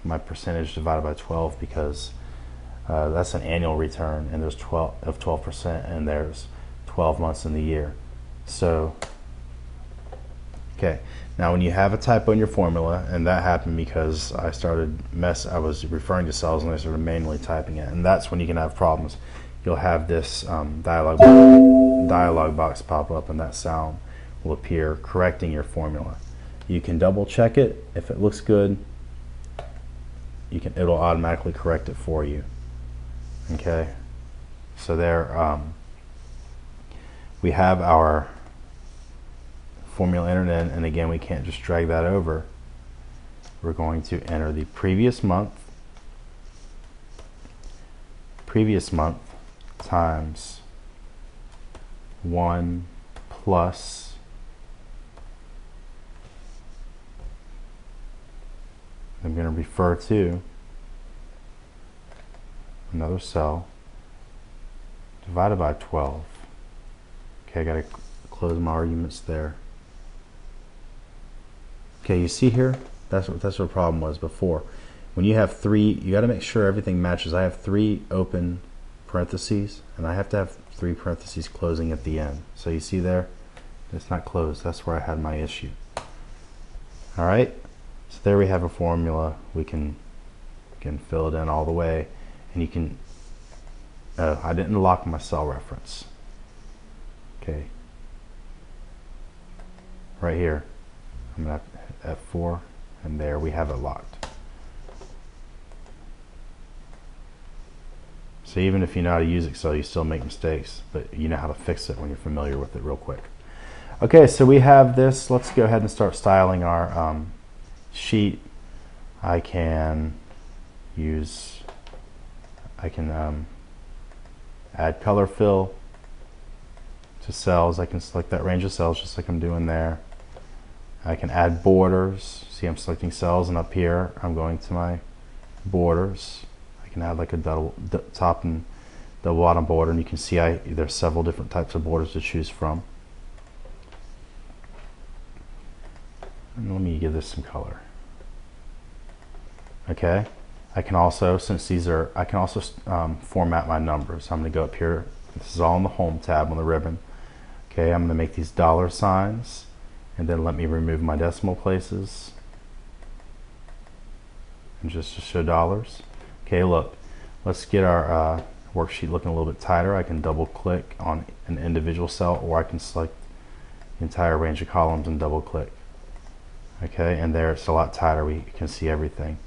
my percentage divided by 12 because that's an annual return, and there's 12%, and there's 12 months in the year. So, okay, now when you have a typo in your formula, and that happened because I was referring to cells and I started manually typing it, and that's when you can have problems. You'll have this dialog box pop up, and that sound will appear correcting your formula. You can double check it. If it looks good, it'll automatically correct it for you. Okay, so there we have our formula entered in, and again, we can't just drag that over. We're going to enter the previous month times 1 plus I'm going to refer to another cell divided by 12. Okay, I got to close my arguments there. Okay, you see here, that's what the problem was before. When you have 3, you got to make sure everything matches. I have 3 open parentheses, and I have to have 3 parentheses closing at the end. So you see there, it's not closed. That's where I had my issue. All right, so there we have a formula. We can fill it in all the way, and you can. I didn't lock my cell reference. Okay, right here, I'm gonna have F4, and there we have it locked. So even if you know how to use Excel, you still make mistakes, but you know how to fix it when you're familiar with it real quick. Okay, so we have this. Let's go ahead and start styling our sheet. I can add color fill to cells. I can select that range of cells just like I'm doing there. I can add borders. See, I'm selecting cells, and up here I'm going to my borders. I can add like a top and double bottom border, and you can see there's several different types of borders to choose from. And let me give this some color. Okay, I can also, I can also format my numbers. I'm going to go up here. This is all in the Home tab on the ribbon. Okay, I'm going to make these dollar signs, and then let me remove my decimal places, and just to show dollars. Okay, look, let's get our worksheet looking a little bit tighter. I can double click on an individual cell, or I can select the entire range of columns and double click. Okay, and there it's a lot tighter. We can see everything.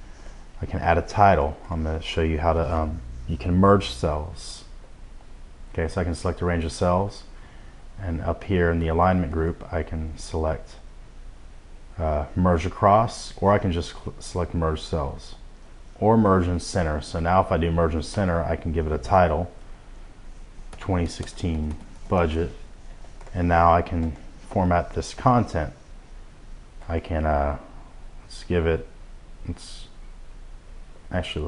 I can add a title. I'm going to show you how to, you can merge cells. Okay, so I can select a range of cells, and up here in the alignment group, I can select merge across, or I can just select merge cells, or merge in center. So now if I do merge in center, I can give it a title, 2016 budget, and now I can format this content. I can, let's give it, let's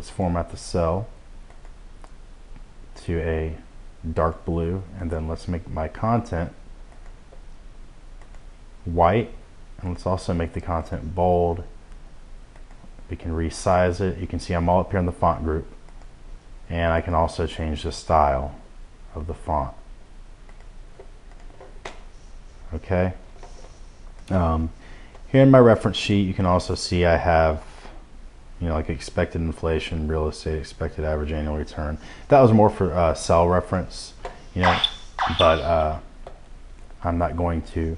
format the cell to a dark blue, and then let's make my content white, and let's also make the content bold. We can resize it. You can see I'm all up here in the font group, and I can also change the style of the font. Okay. Here in my reference sheet, you can also see I have, like expected inflation, real estate, expected average annual return. That was more for cell reference, but I'm not going to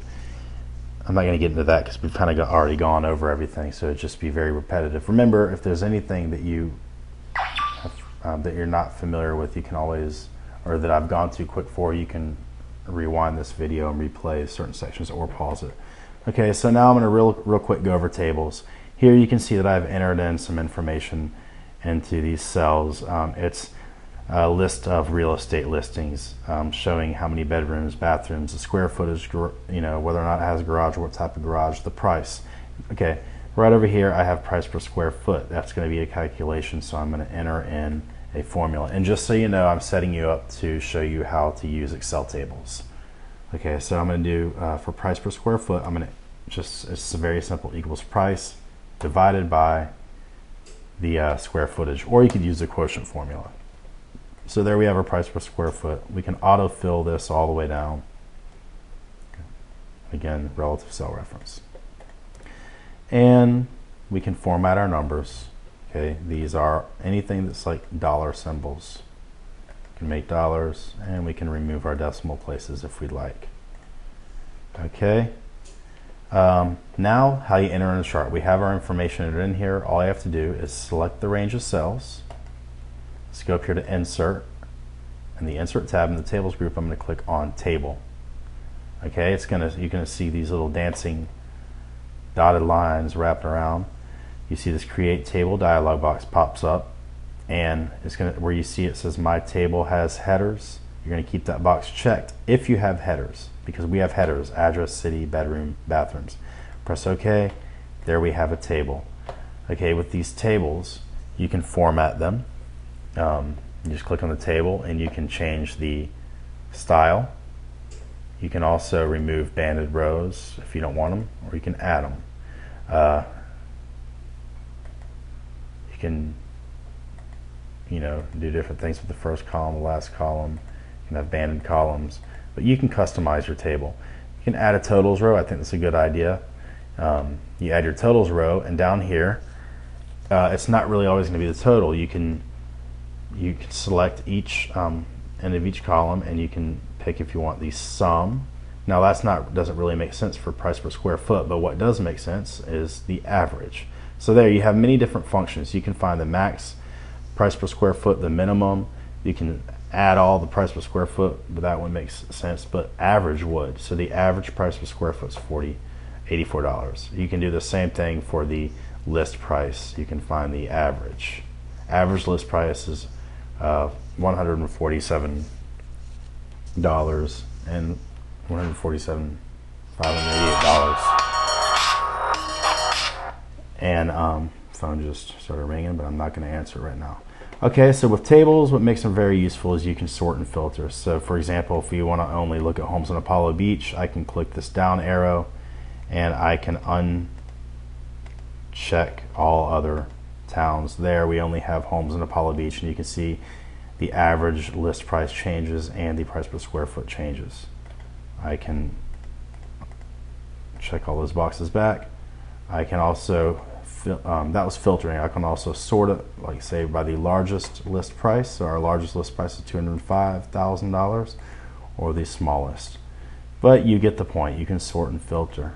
get into that because we've kind of already gone over everything, so it'd just be very repetitive. Remember, if there's anything that you have, that you're not familiar with, you can always, or that I've gone too quick for, you can rewind this video and replay certain sections or pause it. Okay, so now I'm going to real quick go over tables. Here you can see that I've entered in some information into these cells. It's list of real estate listings, showing how many bedrooms, bathrooms, the square footage, whether or not it has a garage, what type of garage, the price. Okay, right over here I have price per square foot. That's going to be a calculation, so I'm going to enter in a formula. And just so you know, I'm setting you up to show you how to use Excel tables. Okay, so I'm going to do for price per square foot, I'm going to it's very simple, equals price divided by the square footage, or you could use the quotient formula. So there we have our price per square foot. We can autofill this all the way down. Okay. Again, relative cell reference. And we can format our numbers. Okay, these are anything that's like dollar symbols. We can make dollars, and we can remove our decimal places if we'd like. Okay. Now, how you enter in a chart. We have our information entered in here. All I have to do is select the range of cells. Let's go up here to Insert. In the Insert tab in the Tables group, I'm going to click on Table. Okay, you're going to see these little dancing dotted lines wrapped around. You see this Create Table dialog box pops up, and it's going to, where you see it says My Table has headers. You're going to keep that box checked if you have headers, because we have headers: address, city, bedroom, bathrooms. Press OK. There we have a table. Okay, with these tables, you can format them. You just click on the table and you can change the style. You can also remove banded rows if you don't want them, or you can add them. You can do different things with the first column, the last column. You can have banded columns, but you can customize your table. You can add a totals row. I think that's a good idea. You add your totals row, and down here it's not really always going to be the total. You can select each end of each column, and you can pick if you want the sum. Now doesn't really make sense for price per square foot, but what does make sense is the average. So there you have many different functions. You can find the max price per square foot, the minimum. You can add all the price per square foot, but that one makes sense, but average would. So the average price per square foot is $84. You can do the same thing for the list price. You can find the average. Average list price is $147 and $588. And phone just started ringing, but I'm not going to answer it right now. Okay, so with tables, what makes them very useful is you can sort and filter. So for example, if you want to only look at homes on Apollo Beach, I can click this down arrow and I can uncheck all other towns. There we only have homes in Apollo Beach, and you can see the average list price changes and the price per square foot changes. I can check all those boxes back. I can also that was filtering. I can also sort it, like say by the largest list price. So our largest list price is $205,000, or the smallest. But you get the point. You can sort and filter.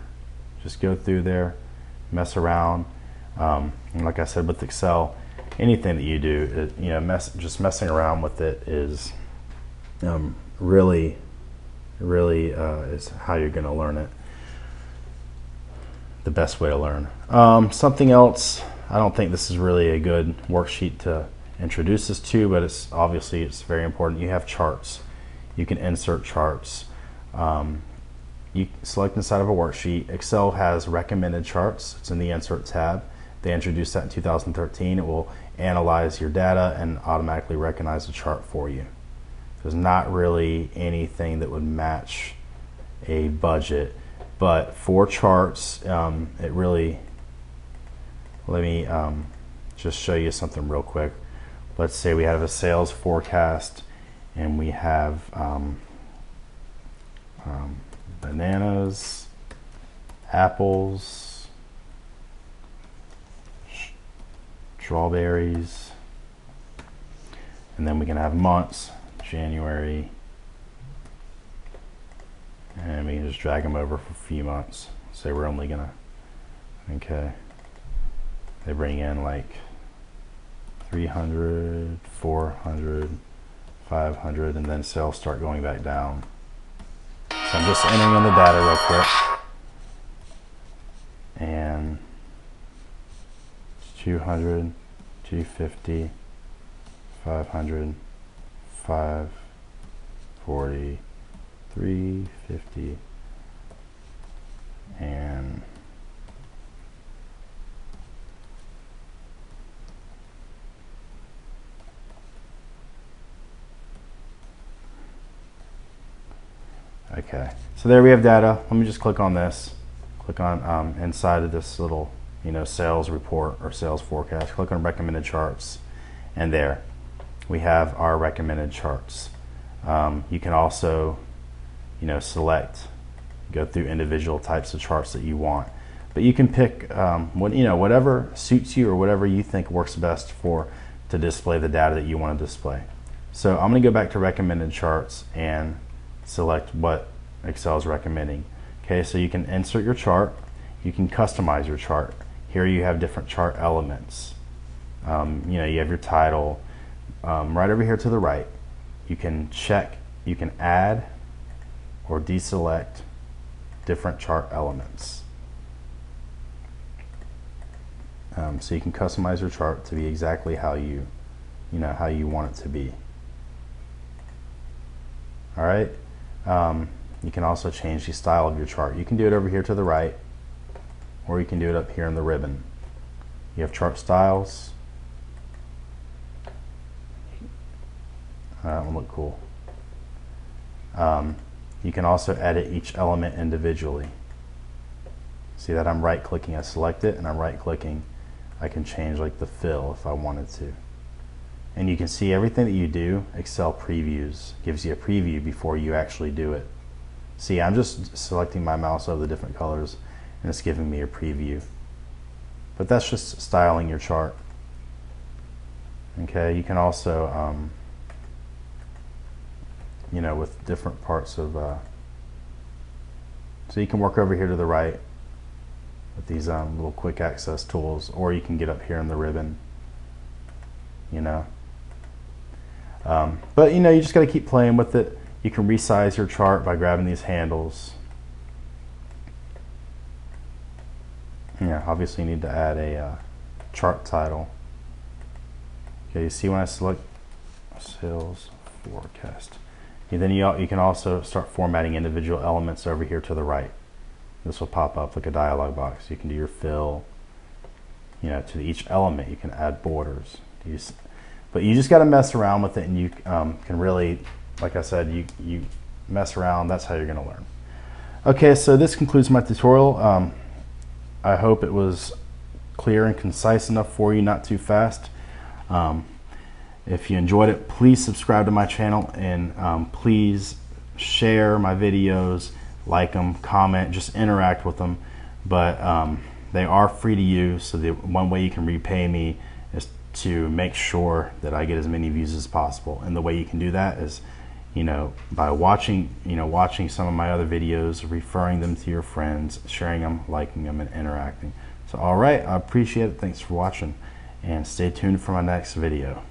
Just go through there, mess around. And like I said with Excel, anything that you do, just messing around with it is really is how you're going to learn it. The best way to learn. Something else, I don't think this is really a good worksheet to introduce this to, but it's very important. You have charts. You can insert charts. You select inside of a worksheet. Excel has recommended charts. It's in the Insert tab. They introduced that in 2013. It will analyze your data and automatically recognize the chart for you. There's not really anything that would match a budget. But for charts, let me just show you something real quick. Let's say we have a sales forecast, and we have bananas, apples, strawberries, and then we can have months, January, and we can just drag them over for a few months. Say we're only gonna, okay, they bring in like 300, 400, 500, and then sales start going back down. So I'm just entering in the data real quick, and 200, 250, 500, 540, 350, and okay, so there we have data. Let me just click on this. Click on inside of this little, sales report or sales forecast. Click on recommended charts, and there we have our recommended charts. You can also, select, go through individual types of charts that you want, but you can pick whatever suits you or whatever you think works best to display the data that you want to display. So I'm going to go back to recommended charts and select what Excel is recommending. Okay, so you can insert your chart, you can customize your chart. Here you have different chart elements. You have your title. Right over here to the right, you can add or deselect different chart elements. So you can customize your chart to be exactly how you want it to be. All right. You can also change the style of your chart. You can do it over here to the right, or you can do it up here in the ribbon. You have chart styles. That one look cool. You can also edit each element individually. See that I'm right clicking, I select it, and I'm right clicking. I can change like the fill if I wanted to. And you can see everything that you do, Excel previews, gives you a preview before you actually do it. See, I'm just selecting my mouse over the different colors and it's giving me a preview. But that's just styling your chart. Okay, you can also, with different parts of, so you can work over here to the right with these little quick access tools, or you can get up here in the ribbon, But you just got to keep playing with it. You can resize your chart by grabbing these handles. Yeah, obviously you need to add a chart title. Okay, you see when I select sales forecast. Then you can also start formatting individual elements over here to the right. This will pop up like a dialog box. You can do your fill. To each element you can add borders. But you just got to mess around with it, and you can really, like I said, you mess around. That's how you're going to learn. Okay, so this concludes my tutorial. I hope it was clear and concise enough for you, not too fast. If you enjoyed it, please subscribe to my channel, and please share my videos, like them, comment, just interact with them. But they are free to use, so the one way you can repay me is to make sure that I get as many views as possible. And the way you can do that is, by watching some of my other videos, referring them to your friends, sharing them, liking them, and interacting. So all right, I appreciate it. Thanks for watching, and stay tuned for my next video.